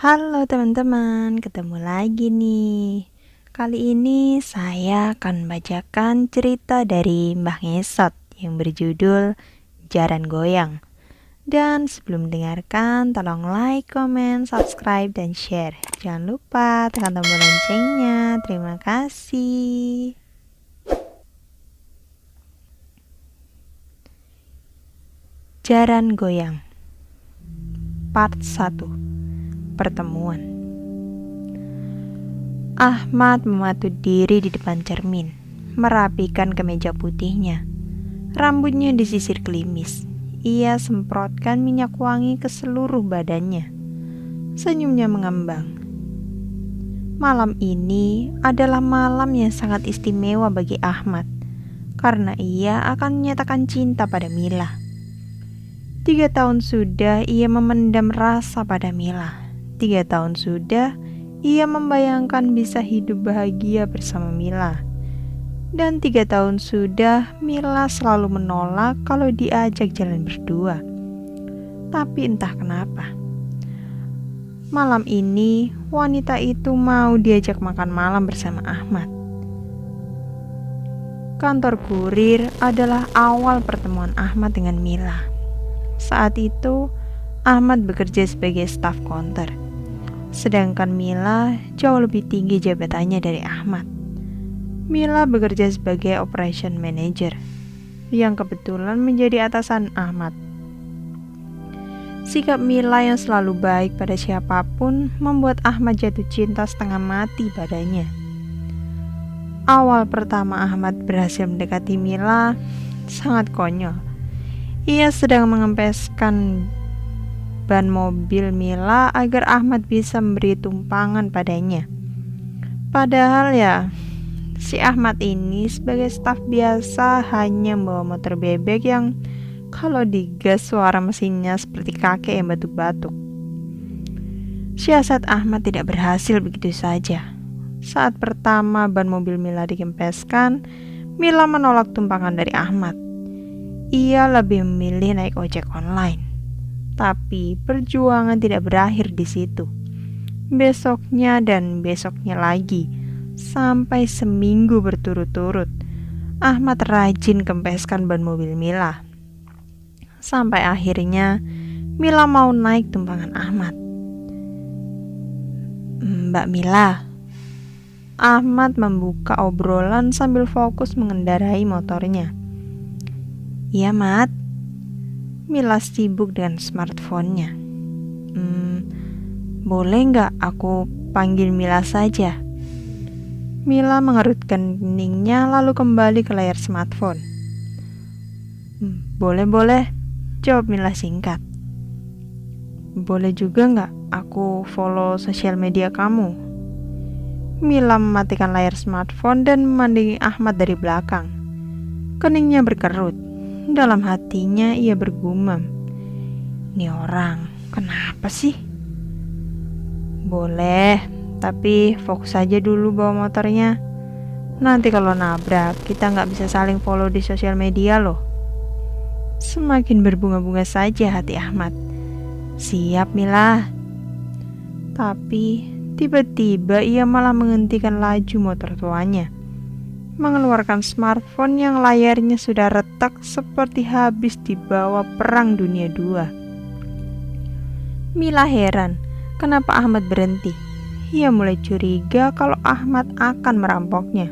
Halo teman-teman, ketemu lagi nih. Kali ini saya akan membacakan cerita dari Mbah Ngesot yang berjudul Jaran Goyang. Dan sebelum mendengarkan, tolong like, comment, subscribe, dan share. Jangan lupa tekan tombol loncengnya. Terima kasih. Jaran Goyang Part 1. Pertemuan. Ahmad mematut diri di depan cermin, merapikan kemeja putihnya. Rambutnya disisir klimis. Ia semprotkan minyak wangi ke seluruh badannya. Senyumnya mengembang. Malam ini adalah malam yang sangat istimewa bagi Ahmad, karena ia akan menyatakan cinta pada Mila. 3 tahun sudah ia memendam rasa pada Mila. 3 tahun sudah ia membayangkan bisa hidup bahagia bersama Mila. Dan 3 tahun sudah Mila selalu menolak kalau diajak jalan berdua. Tapi entah kenapa, malam ini wanita itu mau diajak makan malam bersama Ahmad. Kantor kurir adalah awal pertemuan Ahmad dengan Mila. Saat itu, Ahmad bekerja sebagai staf counter, sedangkan Mila jauh lebih tinggi jabatannya dari Ahmad. Mila bekerja sebagai operation manager, yang kebetulan menjadi atasan Ahmad. Sikap Mila yang selalu baik pada siapapun membuat Ahmad jatuh cinta setengah mati padanya. Awal pertama Ahmad berhasil mendekati Mila sangat konyol. Ia sedang mengempeskan ban mobil Mila agar Ahmad bisa memberi tumpangan padanya. Padahal ya, si Ahmad ini sebagai staf biasa hanya membawa motor bebek yang kalau digas suara mesinnya seperti kakek yang batuk-batuk. Siasat Ahmad tidak berhasil begitu saja. Saat pertama ban mobil Mila dikempeskan, Mila menolak tumpangan dari Ahmad. Ia lebih memilih naik ojek online. Tapi perjuangan tidak berakhir di situ. Besoknya dan besoknya lagi, sampai seminggu berturut-turut, Ahmad rajin kempeskan ban mobil Mila. Sampai akhirnya Mila mau naik tumpangan Ahmad. "Mbak Mila." Ahmad membuka obrolan sambil fokus mengendarai motornya. "Iya, Mat." Mila sibuk dengan smartphone-nya. Boleh nggak aku panggil Mila saja?" Mila mengerutkan keningnya lalu kembali ke layar smartphone. Boleh, jawab Mila singkat. "Boleh juga nggak aku follow sosial media kamu?" Mila mematikan layar smartphone dan memandangi Ahmad dari belakang. Keningnya berkerut. Dalam hatinya ia bergumam, "Ini orang kenapa sih?" "Boleh, tapi fokus aja dulu bawa motornya. Nanti kalau nabrak, kita nggak bisa saling follow di sosial media loh." Semakin berbunga-bunga saja hati Ahmad. "Siap, Mila." Tapi tiba-tiba ia malah menghentikan laju motor tuanya, mengeluarkan smartphone yang layarnya sudah retak seperti habis dibawa Perang Dunia II. Mila heran kenapa Ahmad berhenti. Ia mulai curiga kalau Ahmad akan merampoknya.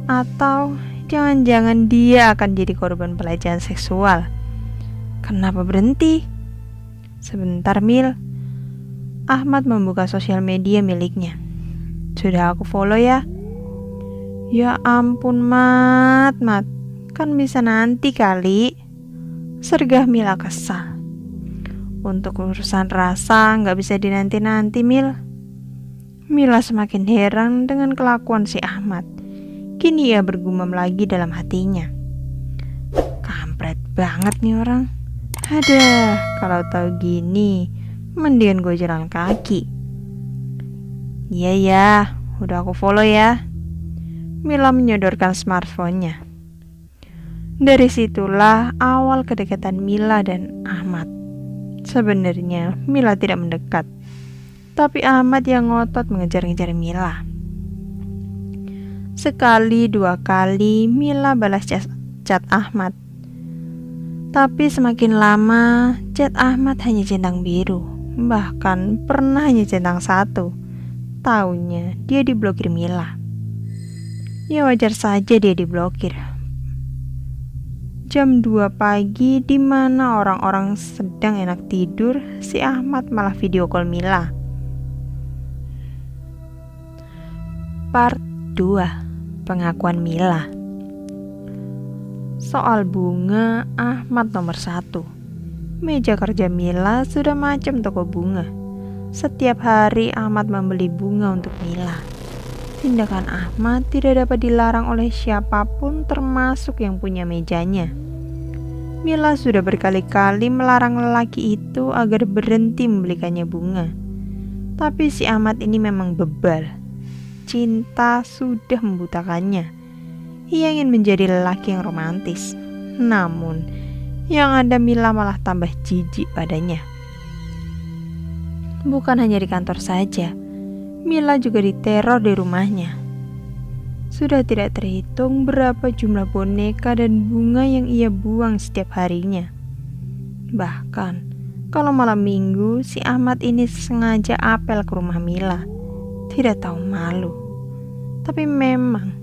Atau jangan-jangan dia akan jadi korban pelecehan seksual. Kenapa berhenti? "Sebentar, Mil." Ahmad membuka sosial media miliknya. "Sudah aku follow ya." "Ya ampun, Mat, kan bisa nanti kali," sergah Mila kesal. "Untuk urusan rasa nggak bisa dinanti-nanti, Mil." Mila semakin heran dengan kelakuan si Ahmad. Kini ia bergumam lagi dalam hatinya. Kampret banget nih orang. Ada, kalau tahu gini, mendingan gue jalan kaki. "Iya ya, udah aku follow ya." Mila menyodorkan smartphone-nya. Dari situlah awal kedekatan Mila dan Ahmad. Sebenarnya Mila tidak mendekat. Tapi Ahmad yang ngotot mengejar-ngejar Mila. Sekali, dua kali Mila balas chat Ahmad. Tapi semakin lama chat Ahmad hanya centang biru. Bahkan pernah hanya centang satu. Taunya dia diblokir Mila. Ya wajar saja dia diblokir. Jam 2 pagi di mana orang-orang sedang enak tidur, si Ahmad malah video call Mila. Part 2, pengakuan Mila. Soal bunga, Ahmad nomor 1. Meja kerja Mila sudah macam toko bunga. Setiap hari Ahmad membeli bunga untuk Mila. Tindakan Ahmad tidak dapat dilarang oleh siapapun termasuk yang punya mejanya. Mila sudah berkali-kali melarang lelaki itu agar berhenti membelikannya bunga. Tapi si Ahmad ini memang bebal. Cinta sudah membutakannya. Ia ingin menjadi lelaki yang romantis. Namun, yang ada Mila malah tambah jijik padanya. Bukan hanya di kantor saja, Mila juga diteror di rumahnya. Sudah tidak terhitung berapa jumlah boneka dan bunga yang ia buang setiap harinya. Bahkan, kalau malam minggu, si Ahmad ini sengaja apel ke rumah Mila. Tidak tahu malu. Tapi memang,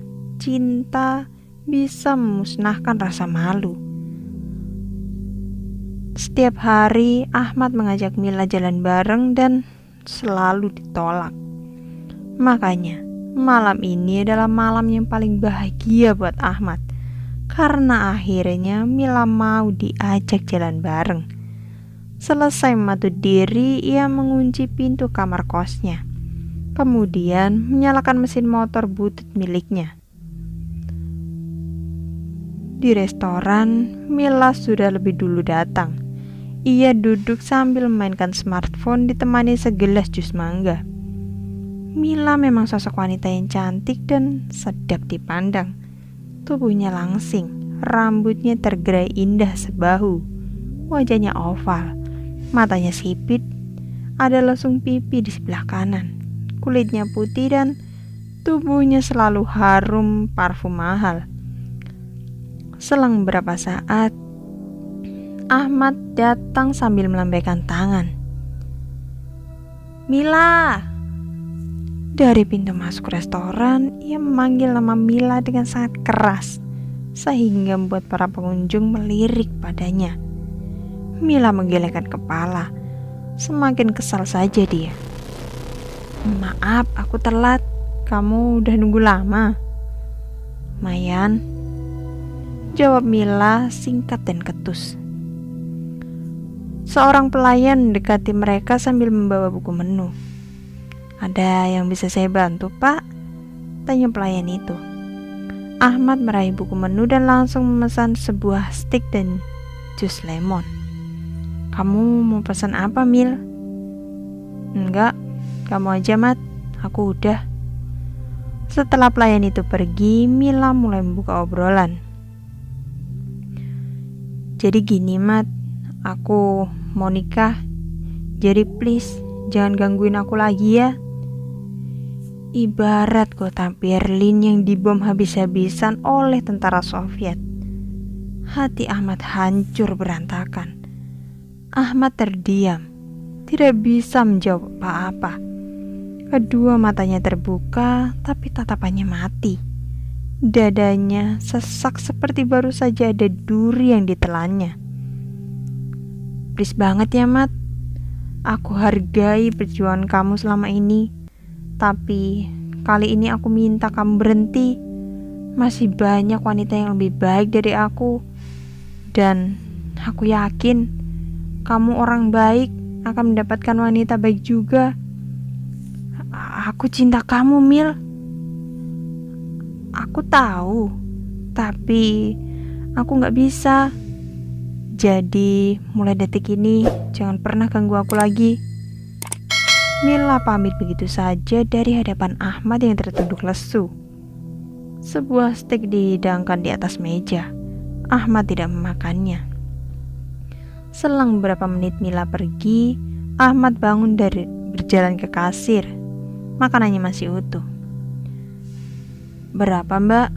cinta bisa memusnahkan rasa malu. Setiap hari, Ahmad mengajak Mila jalan bareng dan selalu ditolak. Makanya, malam ini adalah malam yang paling bahagia buat Ahmad. Karena akhirnya Mila mau diajak jalan bareng. Selesai mematut diri, ia mengunci pintu kamar kosnya. Kemudian menyalakan mesin motor butut miliknya. Di restoran, Mila sudah lebih dulu datang. Ia duduk sambil memainkan smartphone ditemani segelas jus mangga. Mila memang sosok wanita yang cantik dan sedap dipandang. Tubuhnya langsing, rambutnya tergerai indah sebahu, wajahnya oval, matanya sipit, ada lesung pipi di sebelah kanan, kulitnya putih dan tubuhnya selalu harum parfum mahal. Selang beberapa saat, Ahmad datang sambil melambaikan tangan. "Mila!" Dari pintu masuk restoran, ia memanggil nama Mila dengan sangat keras, sehingga membuat para pengunjung melirik padanya. Mila menggelengkan kepala, semakin kesal saja dia. "Maaf, aku telat. Kamu udah nunggu lama?" "Mayan," jawab Mila singkat dan ketus. Seorang pelayan mendekati mereka sambil membawa buku menu. "Ada yang bisa saya bantu, Pak?" tanya pelayan itu. Ahmad meraih buku menu dan langsung memesan sebuah steak dan jus lemon. "Kamu mau pesan apa, Mil?" "Enggak, kamu aja, Mat. Aku udah." Setelah pelayan itu pergi, Mila mulai membuka obrolan. "Jadi gini, Mat, aku mau nikah. Jadi please, jangan gangguin aku lagi ya." Ibarat kota Berlin yang dibom habis-habisan oleh tentara Soviet. Hati Ahmad hancur berantakan. Ahmad terdiam, tidak bisa menjawab apa-apa. Kedua matanya terbuka, tapi tatapannya mati. Dadanya sesak seperti baru saja ada duri yang ditelannya. "Please banget ya, Mat. Aku hargai perjuangan kamu selama ini. Tapi kali ini aku minta kamu berhenti. Masih banyak wanita yang lebih baik dari aku. Dan aku yakin kamu orang baik akan mendapatkan wanita baik juga. Aku cinta kamu, Mil." "Aku tahu, tapi aku gak bisa. Jadi mulai detik ini jangan pernah ganggu aku lagi." Mila pamit begitu saja dari hadapan Ahmad yang tertunduk lesu. Sebuah steak dihidangkan di atas meja. Ahmad tidak memakannya. Selang beberapa menit Mila pergi, Ahmad bangun dari berjalan ke kasir. Makanannya masih utuh. "Berapa, Mbak?"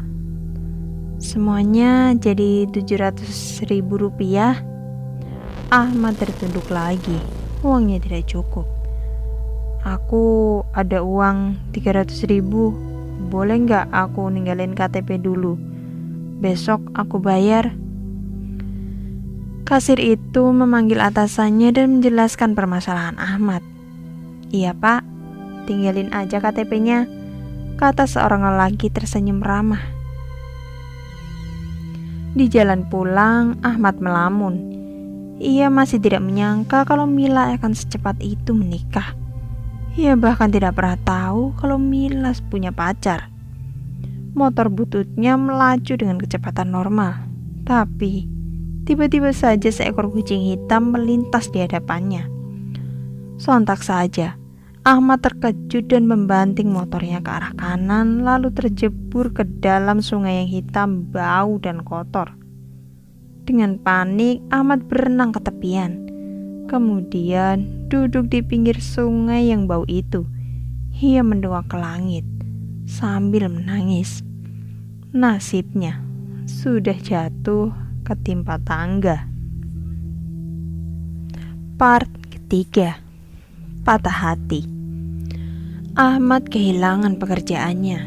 "Semuanya jadi 700.000 rupiah." Ahmad tertunduk lagi. Uangnya tidak cukup. "Aku ada uang 300.000. Boleh nggak aku ninggalin KTP dulu? Besok aku bayar." Kasir itu memanggil atasannya dan menjelaskan permasalahan Ahmad. "Iya, Pak, tinggalin aja KTP-nya," kata seorang lelaki tersenyum ramah. Di jalan pulang, Ahmad melamun. Ia masih tidak menyangka kalau Mila akan secepat itu menikah. Ia bahkan tidak pernah tahu kalau Mila punya pacar. Motor bututnya melaju dengan kecepatan normal, tapi tiba-tiba saja seekor kucing hitam melintas di hadapannya. Sontak saja, Ahmad terkejut dan membanting motornya ke arah kanan, lalu terjebur ke dalam sungai yang hitam, bau dan kotor. Dengan panik, Ahmad berenang ke tepian. Kemudian duduk di pinggir sungai yang bau itu. Ia mendongak ke langit sambil menangis. Nasibnya sudah jatuh ketimpa tangga. Part ketiga. Patah hati. Ahmad kehilangan pekerjaannya.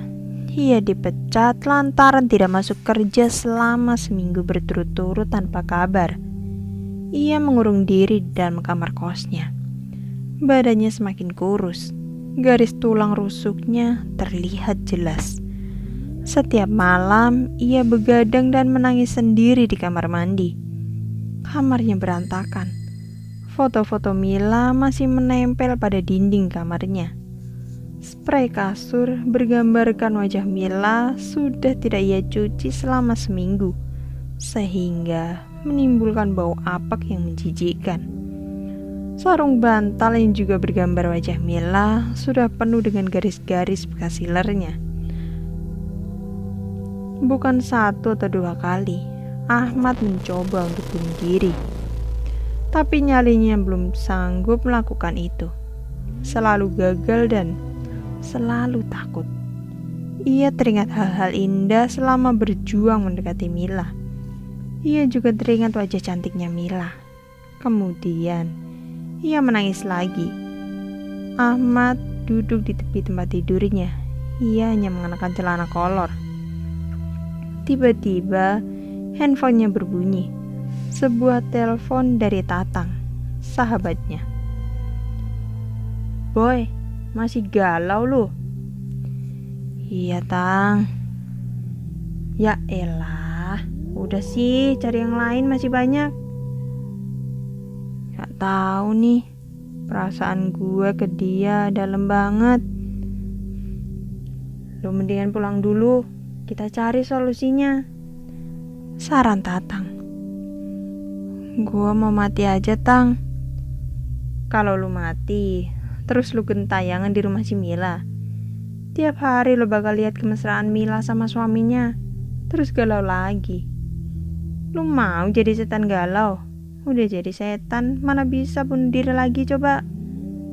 Ia dipecat lantaran tidak masuk kerja selama seminggu berturut-turut tanpa kabar. Ia mengurung diri di dalam kamar kosnya. Badannya semakin kurus. Garis tulang rusuknya terlihat jelas. Setiap malam ia begadang dan menangis sendiri di kamar mandi. Kamarnya berantakan. Foto-foto Mila masih menempel pada dinding kamarnya. Spray kasur bergambarkan wajah Mila sudah tidak ia cuci selama seminggu, sehingga menimbulkan bau apak yang menjijikkan. Sarung bantal yang juga bergambar wajah Mila sudah penuh dengan garis-garis bekas silernya. Bukan satu atau dua kali, Ahmad mencoba untuk bunuh diri. Tapi nyalinya belum sanggup melakukan itu. Selalu gagal dan selalu takut. Ia teringat hal-hal indah selama berjuang mendekati Mila. Ia juga teringat wajah cantiknya Mila. Kemudian, ia menangis lagi. Ahmad duduk di tepi tempat tidurnya. Ia hanya mengenakan celana kolor. Tiba-tiba, handphonenya berbunyi. Sebuah telepon dari Tatang, sahabatnya. "Boy, masih galau lu?" "Iya, Tang." "Ya elah, udah sih cari yang lain, masih banyak." "Gak tahu nih, perasaan gue ke dia dalam banget. Lu mendingan pulang dulu, kita cari solusinya," saran Tatang. "Gua mau mati aja, Tang." "Kalau lu mati, terus lu gentayangan di rumah si Mila. Tiap hari lu bakal lihat kemesraan Mila sama suaminya, terus galau lagi. Lu mau jadi setan galau? Udah jadi setan, mana bisa bunuh diri lagi coba?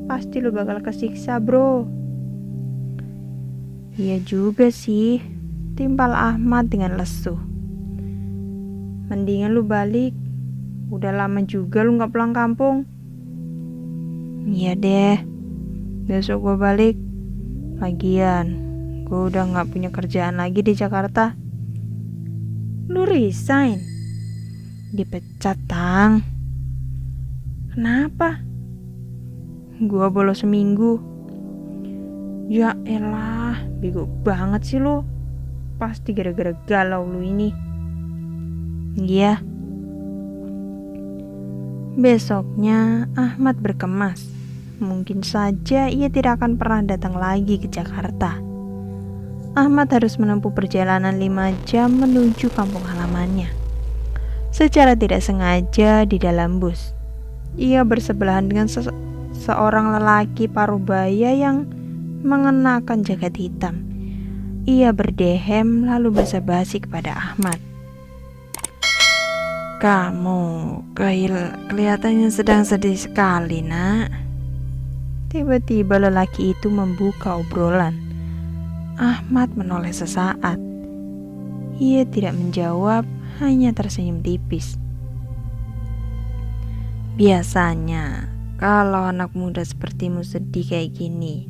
Pasti lu bakal kesiksa, bro." "Iya juga sih," timpal Ahmad dengan lesu. "Mendingan lu balik. Udah lama juga lu gak pulang kampung." "Iya deh, besok gue balik. Lagian, gue udah gak punya kerjaan lagi di Jakarta." "Lu resign?" "Dipecat, Tang." "Kenapa?" "Gue bolos seminggu." "Ya elah, bego banget sih lu. Pasti gara-gara galau lu ini." "Iya." Besoknya Ahmad berkemas. Mungkin saja ia tidak akan pernah datang lagi ke Jakarta. Ahmad harus menempuh perjalanan 5 jam menuju kampung halamannya. Secara tidak sengaja di dalam bus, ia bersebelahan dengan seorang lelaki parubaya yang mengenakan jaket hitam. Ia berdehem lalu basa-basi kepada Ahmad. "Kamu kelihatannya sedang sedih sekali, Nak." Tiba-tiba lelaki itu membuka obrolan. Ahmad menoleh sesaat. Ia tidak menjawab, hanya tersenyum tipis. Biasanya, kalau anak muda sepertimu sedih kayak gini,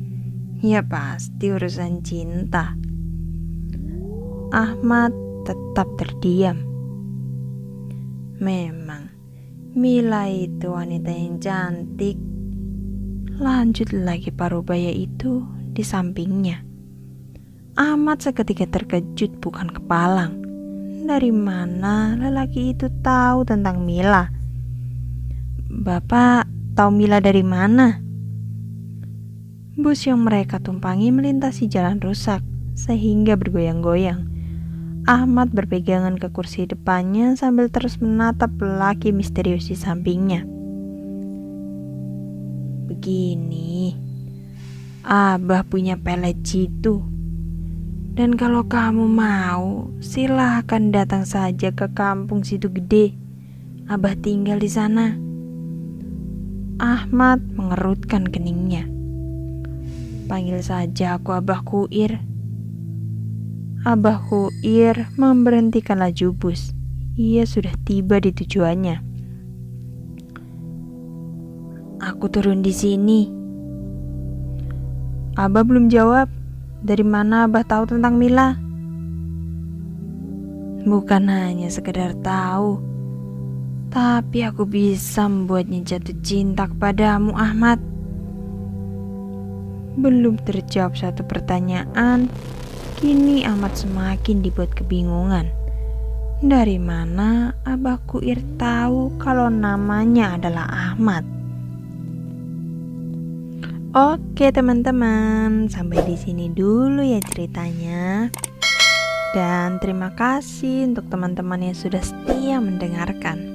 ya pasti urusan cinta. Ahmad tetap terdiam. Memang, Mila itu wanita yang cantik. Lanjut lagi parubaya itu di sampingnya. Ahmad seketika terkejut bukan kepalang. Dari mana lelaki itu tahu tentang Mila? Bapak tahu Mila dari mana? Bus yang mereka tumpangi melintasi jalan rusak sehingga bergoyang-goyang. Ahmad berpegangan ke kursi depannya sambil terus menatap lelaki misterius di sampingnya. Begini, Abah punya pelet jitu. Dan kalau kamu mau, silahkan datang saja ke kampung Situ Gede. Abah tinggal di sana. Ahmad mengerutkan keningnya. Panggil saja aku Abah Kuir. Abah Kuir memberhentikan laju bus. Ia sudah tiba di tujuannya. Aku turun di sini. Abah belum jawab. Dari mana Abah tahu tentang Mila? Bukan hanya sekedar tahu, tapi aku bisa membuatnya jatuh cinta kepadamu, Ahmad. Belum terjawab satu pertanyaan, kini Ahmad semakin dibuat kebingungan. Dari mana Abah Kuir tahu kalau namanya adalah Ahmad? Oke teman-teman, sampai di sini dulu ya ceritanya. Dan terima kasih untuk teman-teman yang sudah setia mendengarkan.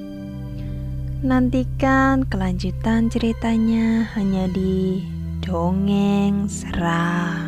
Nantikan kelanjutan ceritanya hanya di Dongeng Seram.